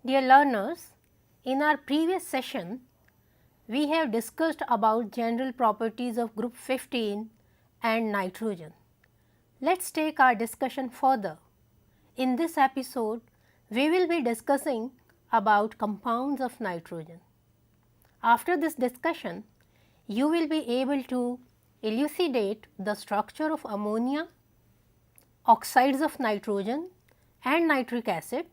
Dear learners, in our previous session, we have discussed about general properties of group 15 and nitrogen. Let us take our discussion further. In this episode, we will be discussing about compounds of nitrogen. After this discussion, you will be able to elucidate the structure of ammonia, oxides of nitrogen and nitric acid,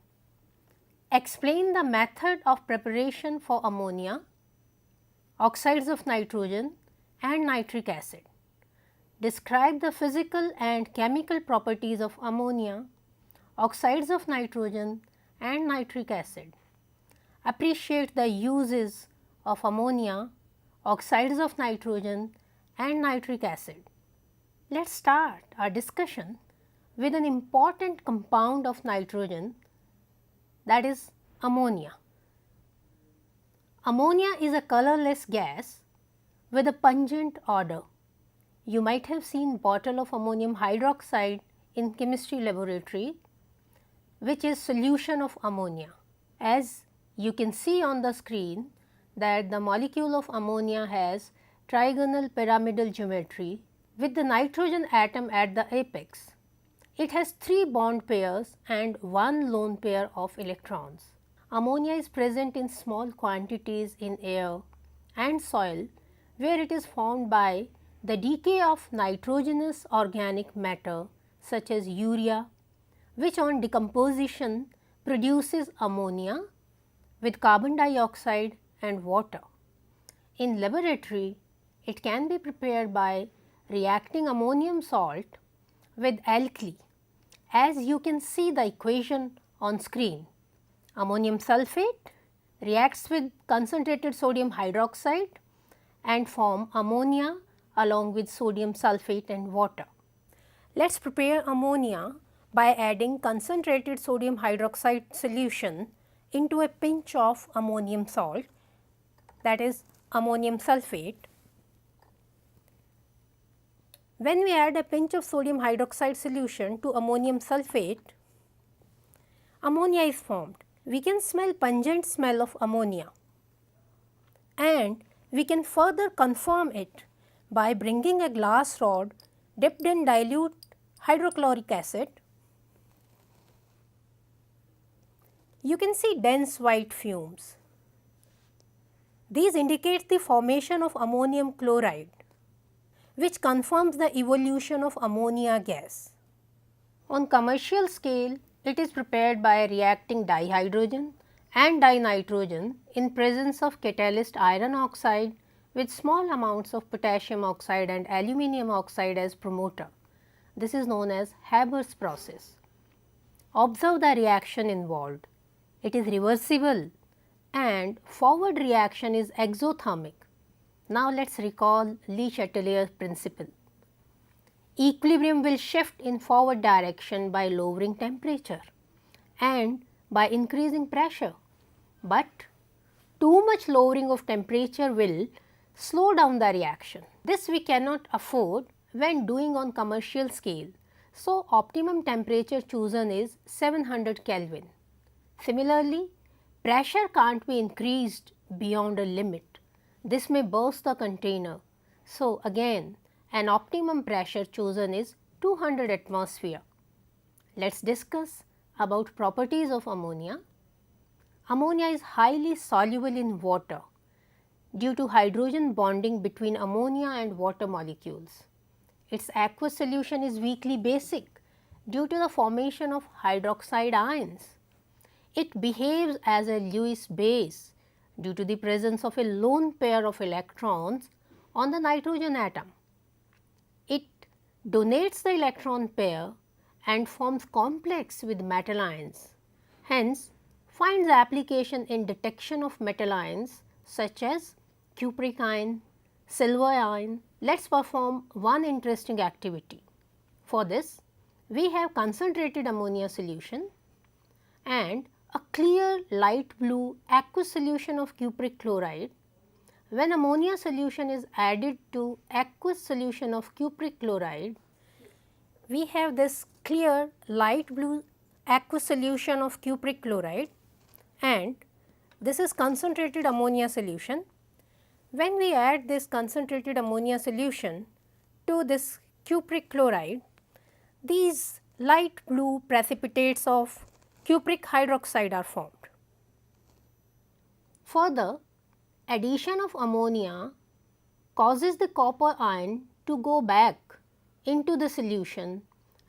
explain the method of preparation for ammonia, oxides of nitrogen and nitric acid, describe the physical and chemical properties of ammonia, oxides of nitrogen and nitric acid, appreciate the uses of ammonia, oxides of nitrogen and nitric acid. Let us start our discussion with an important compound of nitrogen, that is ammonia. Ammonia is a colorless gas with a pungent odor. You might have seen bottle of ammonium hydroxide in chemistry laboratory, which is solution of ammonia. As you can see on the screen that the molecule of ammonia has trigonal pyramidal geometry with the nitrogen atom at the apex. It has 3 bond pairs and 1 lone pair of electrons. Ammonia is present in small quantities in air and soil, where it is formed by the decay of nitrogenous organic matter such as urea, which on decomposition produces ammonia with carbon dioxide and water. In laboratory, it can be prepared by reacting ammonium salt with alkali, as you can see the equation on screen. Ammonium sulphate reacts with concentrated sodium hydroxide and form ammonia along with sodium sulphate and water. Let us prepare ammonia by adding concentrated sodium hydroxide solution into a pinch of ammonium salt, that is ammonium sulphate. When we add a pinch of sodium hydroxide solution to ammonium sulphate, ammonia is formed. We can smell pungent smell of ammonia, and we can further confirm it by bringing a glass rod dipped in dilute hydrochloric acid. You can see dense white fumes. These indicate the formation of ammonium chloride, which confirms the evolution of ammonia gas. On commercial scale, it is prepared by reacting dihydrogen and dinitrogen in presence of catalyst iron oxide with small amounts of potassium oxide and aluminum oxide as promoter. This is known as Haber's process. Observe the reaction involved. It is reversible and forward reaction is exothermic. Now, let us recall Le Chatelier's principle. Equilibrium will shift in forward direction by lowering temperature and by increasing pressure, but too much lowering of temperature will slow down the reaction. This we cannot afford when doing on commercial scale. So, optimum temperature chosen is 700 Kelvin. Similarly, pressure can't be increased beyond a limit. This may burst the container. So, again an optimum pressure chosen is 200 atmosphere. Let us discuss about properties of ammonia. Ammonia is highly soluble in water due to hydrogen bonding between ammonia and water molecules. Its aqueous solution is weakly basic due to the formation of hydroxide ions. It behaves as a Lewis base due to the presence of a lone pair of electrons on the nitrogen atom. It donates the electron pair and forms complex with metal ions. Hence, finds application in detection of metal ions such as cupric ion, silver ion. Let us perform one interesting activity. For this, we have concentrated ammonia solution and a clear light blue aqueous solution of cupric chloride. When ammonia solution is added to aqueous solution of cupric chloride, we have this clear light blue aqueous solution of cupric chloride, and this is concentrated ammonia solution. When we add this concentrated ammonia solution to this cupric chloride, these light blue precipitates of cupric hydroxide are formed. Further, addition of ammonia causes the copper ion to go back into the solution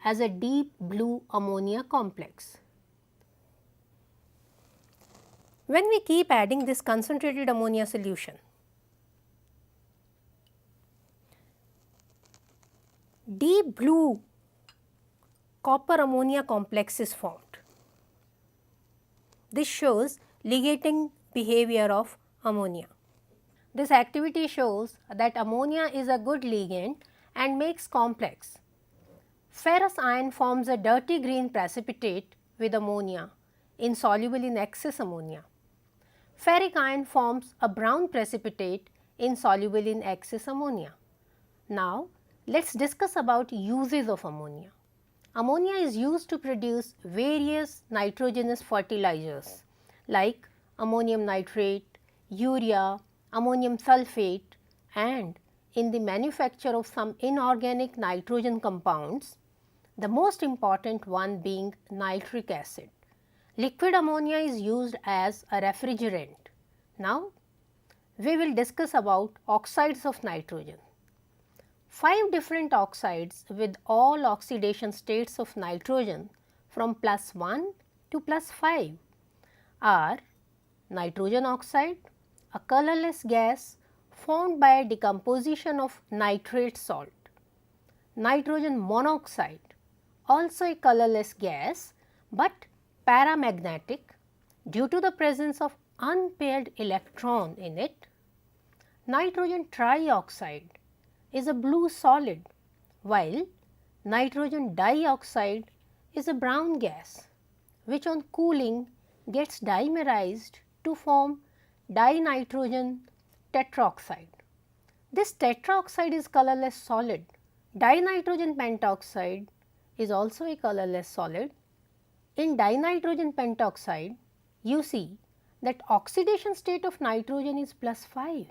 as a deep blue ammonia complex. When we keep adding this concentrated ammonia solution, deep blue copper ammonia complex is formed. This shows ligating behavior of ammonia. This activity shows that ammonia is a good ligand and makes complex. Ferrous ion forms a dirty green precipitate with ammonia insoluble in excess ammonia. Ferric ion forms a brown precipitate insoluble in excess ammonia. Now, let us discuss about uses of ammonia. Ammonia is used to produce various nitrogenous fertilizers like ammonium nitrate, urea, ammonium sulphate, and in the manufacture of some inorganic nitrogen compounds, the most important one being nitric acid. Liquid ammonia is used as a refrigerant. Now, we will discuss about oxides of nitrogen. 5 different oxides with all oxidation states of nitrogen from +1 to +5 are nitrogen oxide, a colorless gas formed by decomposition of nitrate salt; nitrogen monoxide, also a colorless gas but paramagnetic due to the presence of unpaired electron in it; nitrogen trioxide is a blue solid, while nitrogen dioxide is a brown gas which on cooling gets dimerized to form dinitrogen tetroxide. This tetroxide is colorless solid. Dinitrogen pentoxide is also a colorless solid. In dinitrogen pentoxide, you see that oxidation state of nitrogen is +5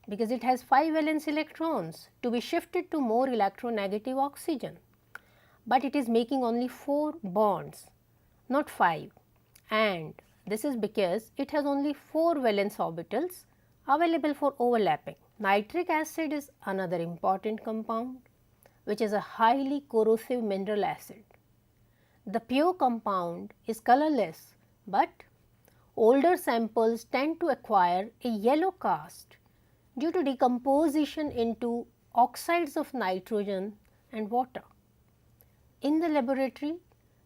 because it has 5 valence electrons to be shifted to more electronegative oxygen, but it is making only 4 bonds, not 5, and this is because it has only 4 valence orbitals available for overlapping. Nitric acid is another important compound which is a highly corrosive mineral acid. The pure compound is colorless, but older samples tend to acquire a yellow cast due to decomposition into oxides of nitrogen and water. In the laboratory,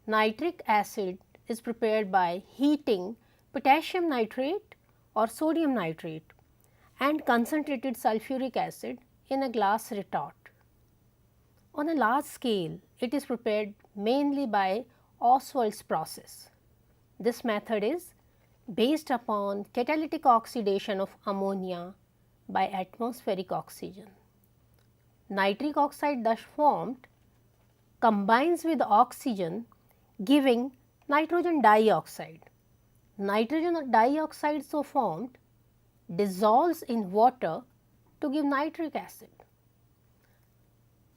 nitric acid is prepared by heating potassium nitrate or sodium nitrate and concentrated sulfuric acid in a glass retort. On a large scale, it is prepared mainly by Ostwald's process. This method is based upon catalytic oxidation of ammonia by atmospheric oxygen. Nitric oxide thus formed combines with oxygen giving nitrogen dioxide. Nitrogen dioxide so formed dissolves in water to give nitric acid.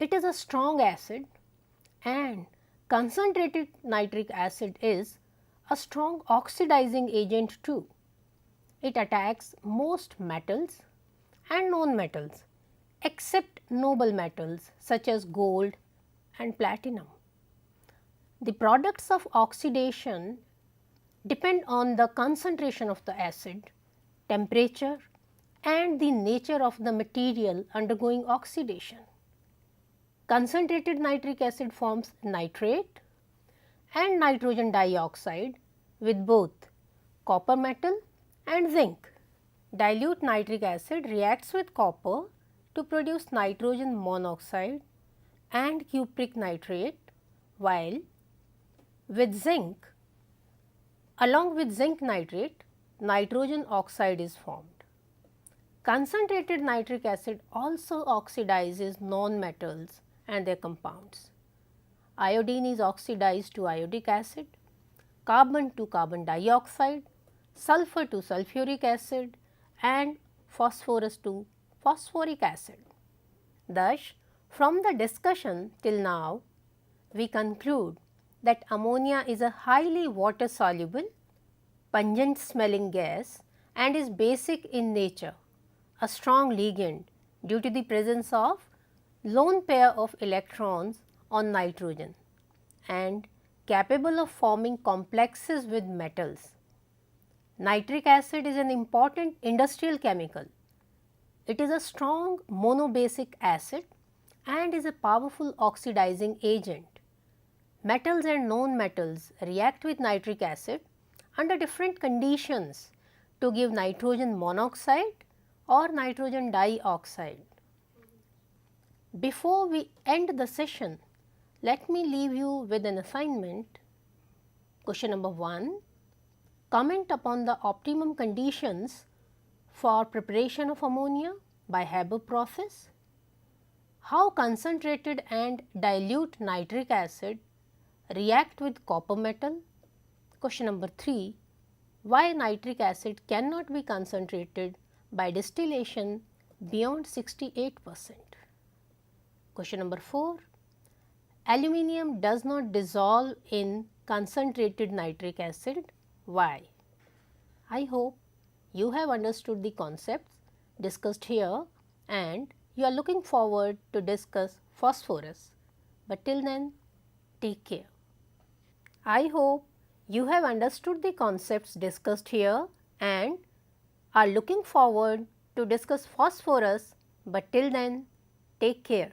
It is a strong acid and concentrated nitric acid is a strong oxidizing agent too. It attacks most metals and non-metals except noble metals such as gold and platinum. The products of oxidation depend on the concentration of the acid, temperature and the nature of the material undergoing oxidation. Concentrated nitric acid forms nitrate and nitrogen dioxide with both copper metal and zinc. Dilute nitric acid reacts with copper to produce nitrogen monoxide and cupric nitrate, while with zinc, along with zinc nitrate, nitrogen oxide is formed. Concentrated nitric acid also oxidizes non-metals and their compounds. Iodine is oxidized to iodic acid, carbon to carbon dioxide, sulfur to sulfuric acid and phosphorus to phosphoric acid. Thus, from the discussion till now, we conclude that ammonia is a highly water soluble, pungent smelling gas and is basic in nature, a strong ligand due to the presence of lone pair of electrons on nitrogen and capable of forming complexes with metals. Nitric acid is an important industrial chemical. It is a strong monobasic acid and is a powerful oxidizing agent. Metals and non-metals react with nitric acid under different conditions to give nitrogen monoxide or nitrogen dioxide. Before we end the session, let me leave you with an assignment. Question number 1. Comment upon the optimum conditions for preparation of ammonia by Haber process. How concentrated and dilute nitric acid react with copper metal. Question number 3. Why nitric acid cannot be concentrated by distillation beyond 68%. Question number 4. Aluminium does not dissolve in concentrated nitric acid. Why? I hope you have understood the concepts discussed here and you are looking forward to discuss phosphorus. But till then, take care. I hope you have understood the concepts discussed here and are looking forward to discuss phosphorus. But till then, take care.